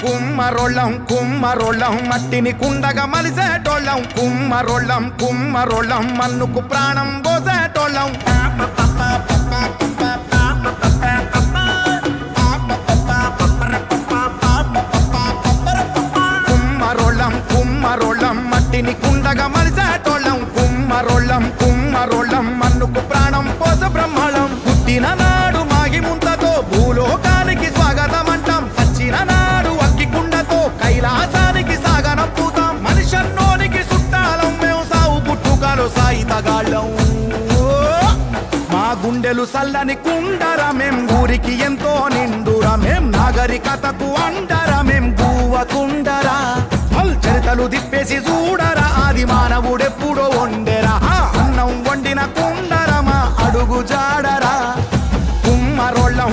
కుమ్మరోళ్ళం కుమ్మరోళ్ళం మట్టిని కుండగా మలిసేటోళ్ళం కుమ్మరోళ్ళం మన్నుకు ప్రాణం పోసేటోళ్ళం కుమ్మరోళ్ళం మట్టిని కుండగా మలిసేటోళ్ళం కుమ్మరోళ్ళం మన్నుకు ప్రాణం పోస బ్రహ్మళం పుట్టిన నాడు మాగి ముంతతో భూలోకానికి స్వాగతం అంటాం వచ్చిన నాడు అక్కి కుండతో కైలాసానికి సాగనం పూతాం మనిషన్నోనికి చుట్టాలం మేము సావు పుట్టుకలో సాయితగాళ్ళం మా గుండెలు సల్లని కుండరా మేం ఊరికి ఎంతో నిండురా మేం నాగరికతకు అండరా మేం గువ్వకుండరా చరితలు తిప్పేసి చూడరా ఆది మానవుడెప్పుడో వండెరా అన్నం వండిన కుండరమా అడుగు జాడరా కుమ్మరోళ్ళం